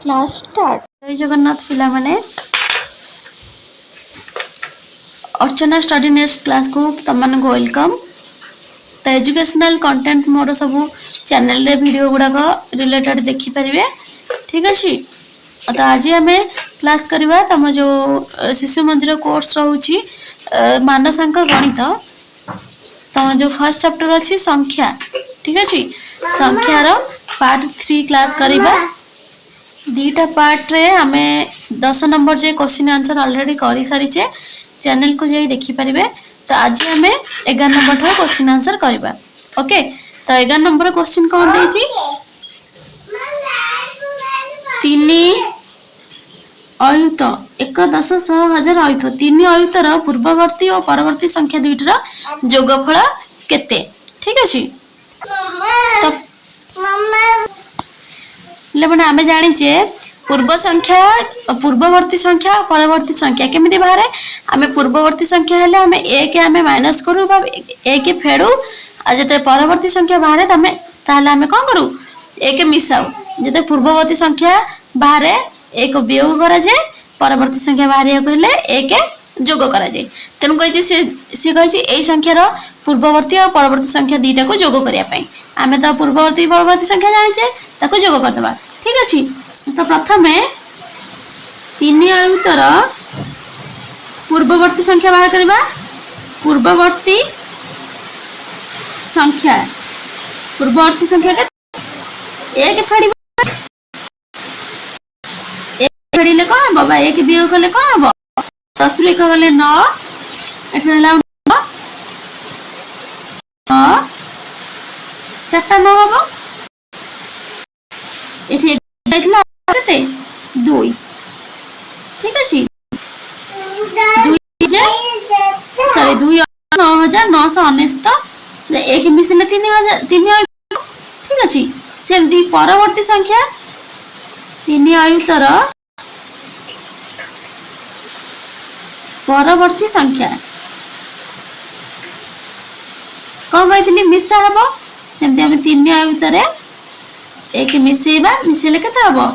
Class start. जय जगन्नाथ पिला माने अर्चना स्टडी नेक्स्ट क्लास को तुम मन वेलकम। तो एजुकेशनल कंटेंट मोर सब चैनल रे वीडियो गुड़ाक रिलेटेड देखि परिवे। ठीक अच्छे। तो आज आम क्लास करवा तुम जो शिशु मंदिर कोर्स रोची मानसांक गणित तुम जो फर्स्ट चैप्टर अच्छी संख्या। ठीक अच्छे। संख्यार पार्ट 3 क्लास करवा। दीटा पार्ट रे आमे 10 नंबर जे क्वेश्चन आंसर ऑलरेडी कर सारीचे चैनल को जाई देखि परिबे। तो आज आमे 11 नंबर ठार क्वेश्चन आंसर करबा। ओके। तो 11 नंबर क्वेश्चन कोन देछि 3 अयुत 1 10 100 1000 अयुत 3 अयुतर पूर्ववर्ती और परवर्ती संख्या दुईटर जोगफल केते। ठीक अछि। तो मैंने आम जाचे पूर्व संख्या पूर्ववर्ती संख्या परवर्ती संख्या केमिति बाहर आम पूर्ववर्ती संख्या हेले आम एक आम माइनस करू एक फेड़ू जो परवर्ती संख्या बाहर ताहले आम कौन करूँ एक मिसाऊ जो पूर्ववर्ती संख्या बाहर एक वियोग करा जाए परवर्ती संख्या बाहर एक जोग करा जाए। तेणु कही सी कही संख्यार पूर्ववर्ती और परवर्ती संख्या दुईटा को जोग करने आम तो पूर्ववर्ती परवर्ती संख्या जाने ताको जोग करदे। ठीक अच्छे। तो प्रथम 3 अयुतर पूर्ववर्ती संख्या बाहर करवा। पूर्ववर्ती संख्या के एक फेड़ फेड़े कौन हम बा एक वियोग कले कौन हम 10 रु 1 गले 9 चार्टा 9 हम ये 2। ठीक अच्छे। 2 9999 एक मिसले 3000 ठीक अच्छे। सेमती परवर्ती संख्या 3 अयुतर परवर्ती संख्या कौन कही मिसा हम सेमती आम 3 अयुतर एक मिसेबा मिसेले केते हबो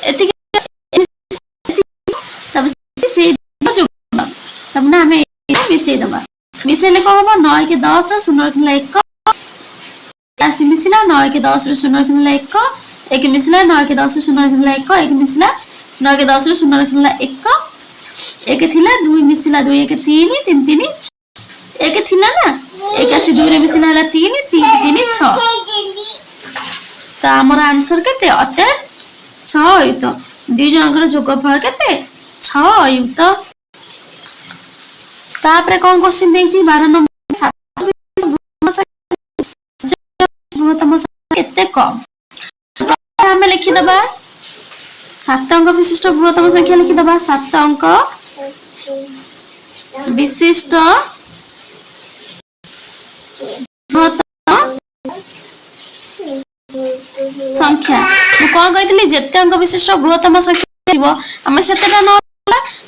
एति तब से तब ना हमें मिसे दबा मिसेले को हबो 9 के 10 0 के 1 आसी मिसला 9 के 10 0 के 1 एक मिसला 9 के 10 0 के 1 एक मिसला 9 के 10 0 के 1 एक थिला 2 मिसला 2 एक 3 3 3 एक थिला ना एक आसी 2 रे मिसला हला 3 3 3 6। तो आमर आंसर केते अते 6 अयुत दुई जनकर जोगफल केते 6 अयुत। तापरे कौन क्वेश्चन देछि 12 नंबर बृहत्तम संख्या केते कम हमें लिखि दबा 7 अंक विशिष्ट बृहत्तम संख्या लिखि दबा 7 अंक विशिष्ट संख्या मु कौन कही जिते अंक विशिष्ट बृहत्तम संख्या आम सेटा न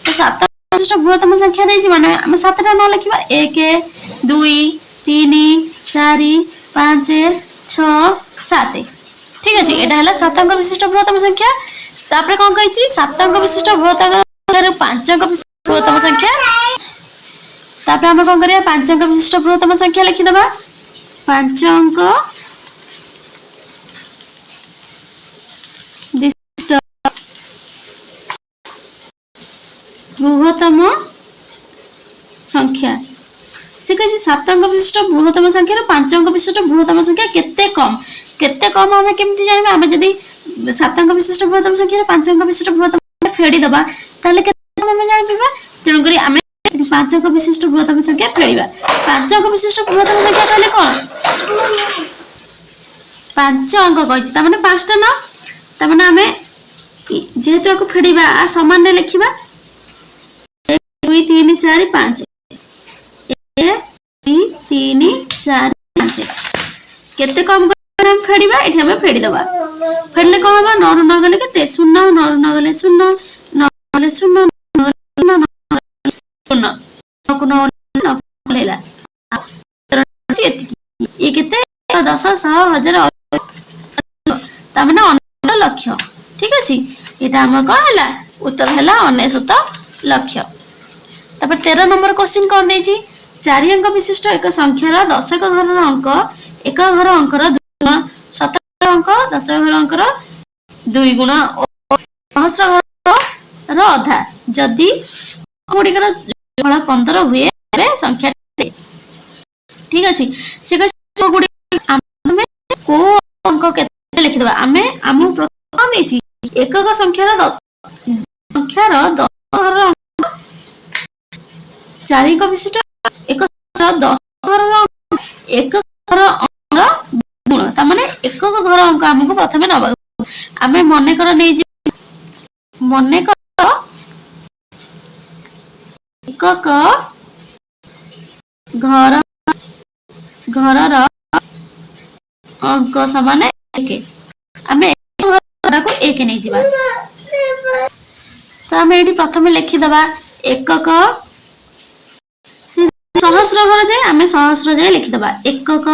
तो 7 विशिष्ट बृहत्तम संख्या माने आम 7टा न लिखा 1 2 3 4 5 6 7। ठीक अच्छे। यहाँ है 7 अंक विशिष्ट बृहत्तम संख्या। तापर कौन कही 7 अंक विशिष्ट बृहत्तम 5 अंक विशिष्ट बृहत्तम संख्या। तापर आम कौन करिया 5 अंक विशिष्ट बृहत्तम संख्या लिखिदबा 5 अंक बृहत्तम संख्या से कही 7 अंक विशिष्ट बृहत्तम संख्या 5 अंक विशिष्ट बृहत्तम संख्या केते कम हमें केमती जानबा आमे जदी 7 अंक विशिष्ट बृहत्तम संख्या 5 अंक विशिष्ट बृहत्तम फेड़ी दबा ताले केते कम हमें जानबा। तेणु करी आमे 5 अंक विशिष्ट बृहत्तम संख्या फेड़ीबा। 5 अंक विशिष्ट बृहत्तम संख्या कहले कोन 5 अंक कहि त माने 5टा न त माने आमे जेहेतु को फेड़ीबा आ समान रे लिखिबा 2 3 4 5 1 2 3 4 5 केते कम हम फेड़ीबा एठी हम फेड़ी दबा फेड़ले कोन हबा 9 9 गले केते 0 9 9 गले 0 9 गले 0 9 0 9 लेला ये केते 10 100 1000 तामाने 99 लक्ष। ठीक अछि एटा हमर कोन हला उत्तर हला 99 लक्ष। तापर 13 नंबर क्वेश्चन कोन देछि 4 अंक विशिष्ट एक संख्यार दशक घरर अंक एक घर अंकर 2 गुण 17 अंक दशक घर अंकर 2 गुण सहस्र घर अधा जदि गुड़िकर फल 15 हुए संख्या। ठीक अछि से गुड़ी आमे को अंक केते लिखि देबा आमे आमु प्रथम देछि एकक संख्यार दशक घर 4 अंक विशिष्ट एक 10 घर एक घर अंक गुण ता माने एकक घर अंक हमको प्रथमे नबा आमे मने कर नै मने कर एकक घर घरर अंक समान 1 आमे घर को 1 नै जिबा तो आमे एठी प्रथमे लिखि दबा एकक सहस्र घर जाए आमे सहस्र जाए लिखि दबा एकक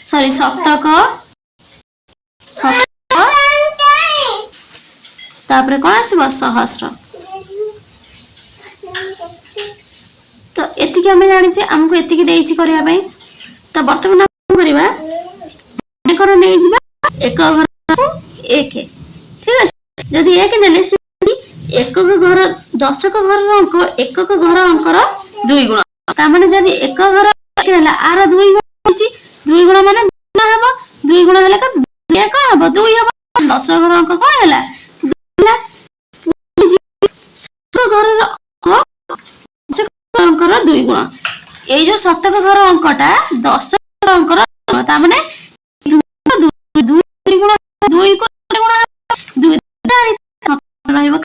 सॉरी शतक तापरे कोन आसीबो सहस्र तो एतिके हमें जानि जे हमको एतिके देइछि करिया पई तो वर्तमान हम करिबा एकर नै जिबा एक घर को 1 ठीक अछि जदि 1 देले से एकक घर दशक घर अंक एकक घर अंकर 2 गुण ता माने जदि एक घर हला आर 2 गुण अछि 2 गुण माने 2 हेबो 2 गुण हले का 2 कोन हेबो 2 हेबो दशक घर अंक कोन हला अंकर 2 गुण ए जो शतक घर अंकटा 10 अंकर ता माने 2 गुण 2 को गुण 2 रहइबो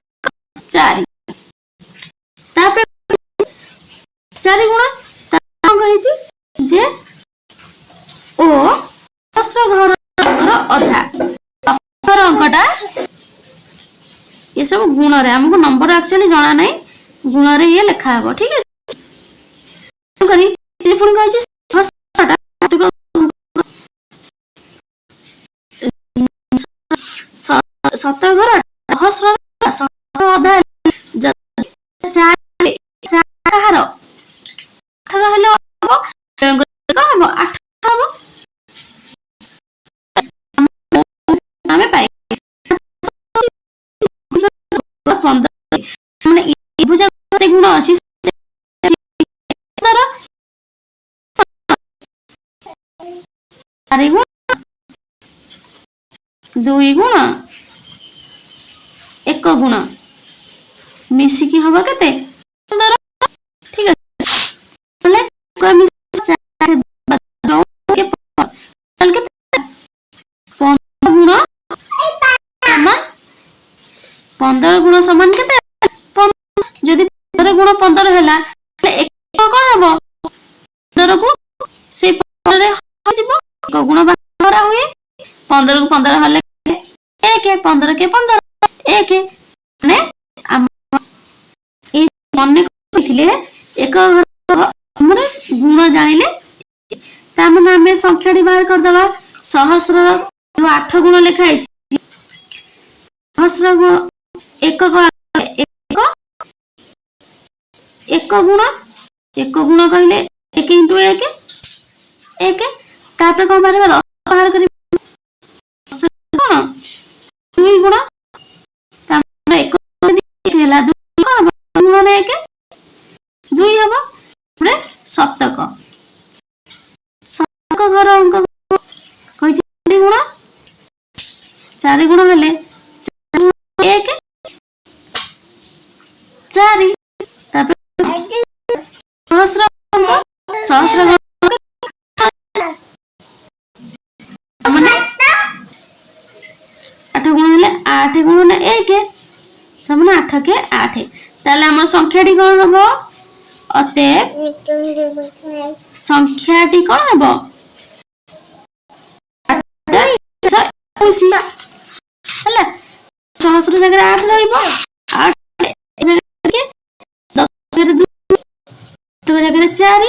4 तापर 4 गुण ता कहै छी जे ओ 10 घर अधा अक्षर अंकटा ये सब गुण रे हमको नंबर एक्चुअली जाना नहीं गुण रे ये लिखा है ठीक है करी ये पुणी कहै छी सत घर सहस्र अधा 4 4 18 हेलो हम 8 हम हमें पाई 15 माने ई भुजा कते गुण अछि अरे गुण 2 गुण 1 गुण मिसी की होबा कते 15 ठीक है तले को मिसी 4 2 के तल के 15 गुण समान 15 गुण समान केते जदि 15 गुण 15 हला एक कोन हबो 15 को से 15 रे हजिबो एक गुण बारा हुए 15 को 15 हले 1 15 के 15 1 माने हम ए मने कथिले एक घर हमरे गुण जानिले ता माने हमें संख्याटी बाहर कर दबा सहस्र जो 8 गुण लिखा है सहस्र गुण एक गुण कहले 1 इंटू 1 1 तापर कोन बारे 10 बाहर करी 2 गुण तापर 1 हेला 2 गुण ने 1 2 हबो पुरे शतक शतक घर अंक कहै छी गुण 4 गुण हेले 1 4 तापर सहस्र माने 8 गुण हेले 8 गुण ने 1 समान 8 के 8 ताले हमर संख्याटी कोन हबो अते संख्याटी कोन हबो 21 हला सहस्र जगह 8 रहइबो 8 जगह के 10 रे 2 जगह 4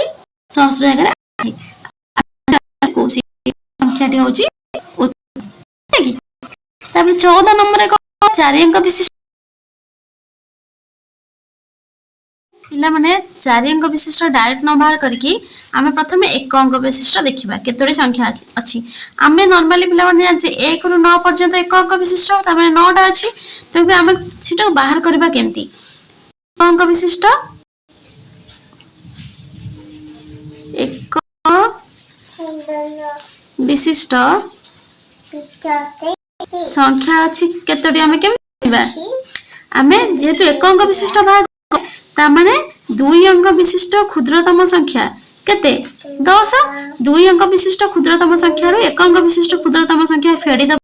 सहस्र जगह 8 को संख्याटी होची 14 नंबर 4 अंक विशिष्ट पिला माने 4 अंक विशिष्ट डायरेक्ट न बाहर करके आमे प्रथमे 1 अंक विशिष्ट देखिबा केतोडी संख्या अछि। आमे नॉर्मली पिला माने जान 1 रु 9 पर्यंत 1 अंक विशिष्ट त माने 9 टा अछि त आमे सिटा बाहर करबा केमती अंक विशिष्ट 1 विशिष्ट संख्या अछि केतोडी आमे केमबा आमे जेतु 1 अंक विशिष्ट बाहर ता माने 2 अंक विशिष्ट क्षुद्रतम संख्या केते 10 2 अंक विशिष्ट क्षुद्रतम संख्या रो 1 अंक विशिष्ट क्षुद्रतम संख्या फेडी द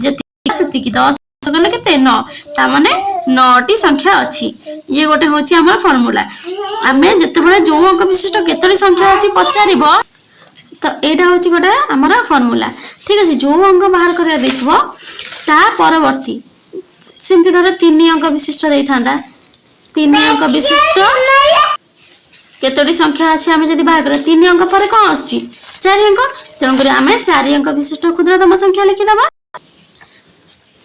जेति सेति की 10 गले केते 9 ता माने 9 टी संख्या अछि। ये गोटे होची हमर फार्मूला आमे जते बळे जो अंक विशिष्ट केतोडी संख्या अछि पचारिबो तो एटा होची गोटे हमर फार्मूला ठीक अछि। जो अंक बाहर करिया देखबो ता परवर्ती सिमति धरे 3 अंक विशिष्ट देई थांदा 3 अंक विशिष्ट केतोडी संख्या अछि आमे जदी बाहर करे 3 अंक पर कोन आछि 4 अंक तेन करे आमे 4 अंक विशिष्ट क्षुद्रतम संख्या लिखि दबा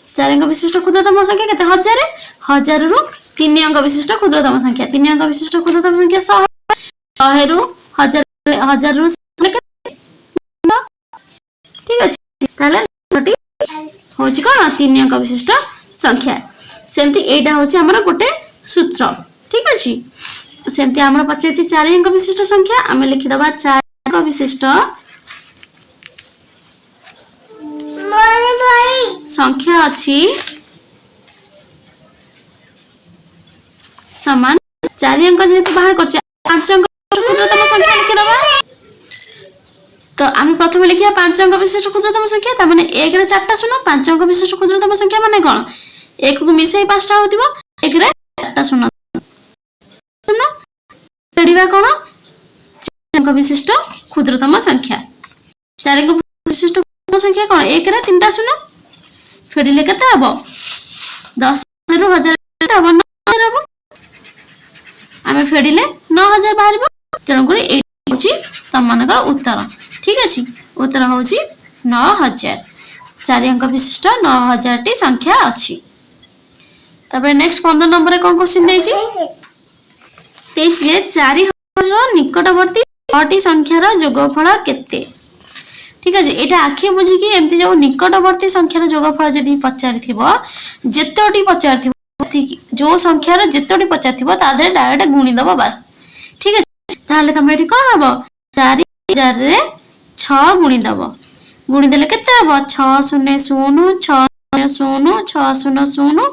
4 अंक विशिष्ट क्षुद्रतम संख्या केते 1000 1000 रु 3 अंक विशिष्ट क्षुद्रतम संख्या 3 अंक विशिष्ट क्षुद्रतम संख्या 100 100 रु 1000 रु ठीक अछि ताले नोटी होची कोन 3 अंक विशिष्ट संख्या सेमती एटा होची हमर गोटे सूत्र ठीक अछि। सेमती हमर पचे 4 अंक विशिष्ट संख्या आमे लिखि दबा 4 अंक विशिष्ट संख्या अछि समान 4 अंक जेतु बाहर करछ 5 अंक क्षुद्रतम संख्या लिखि दबा तो आम प्रथम लिखिया 5 अंक विशिष्ट क्षुद्रतम संख्या ता माने 1 रे 4 टा शून्य 5 अंक विशिष्ट क्षुद्रतम संख्या माने कोन 1 को मिसई 5 टा होतिबो 1 रे 4 टा शून्य शून्य फेडिबा कोन 4 अंक विशिष्ट क्षुद्रतम संख्या 4 अंक विशिष्ट क्षुद्रतम संख्या कोन 1 रे 3 टा शून्य फेडिले केते हबो 10 रु 1000 केते हबो 9000 हबो आमे फेडिले 9000 बाहरिबो तेन करे ए होची तमनकर उत्तर ठीक अछि। उत्तर होची 9000 4 अंक विशिष्ट 9000 टी संख्या अछि। तबे नेक्स्ट 15 नंबर रे कोन क्वेश्चन देछि तेज जे 4000 रो निकटवर्ती 6 टी संख्या रो जोगफल केते ठीक अछि। एटा आखि बुझी कि एमति जो निकटवर्ती संख्या रो जोगफल जदी पचारिथिबो जेतोटी पचारिथिबो जो संख्या रो जेतोटी पचारिथिबो ता दे डायरेक्ट गुणी दबो बस ठीक अछि। ताले तमे एठी कोन हबो 4000 रे 6 गुणी दबो गुणी देले केते हबो 6 0 0 6 0 6 0 0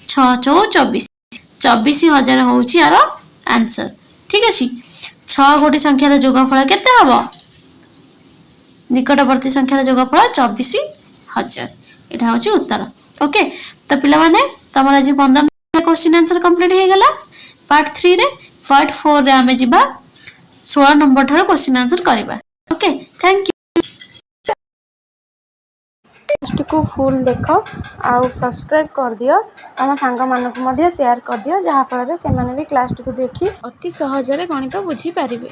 6 24 24000 होउची यार आंसर ठीक अछि। 6 गोटी संख्या रो जोगफल केते हबो निकटवर्ती संख्या रो जोगफल 24000 एटा होची उत्तर ओके। तो पिला माने तमरा जे 15 क्वेश्चन आंसर कंप्लीट हे गेला पार्ट 3 रे पार्ट 4 रे हमें जिबा 16 नंबर थारा क्वेश्चन आंसर करबा ओके थैंक यू। नेक्स्ट को फुल देख आउ सब्सक्राइब कर दियो तम सांग मानक मध्य शेयर कर दियो जहा फल रे से माने भी क्लास को देखि अति सहज रे गणित बुझी पारिबे।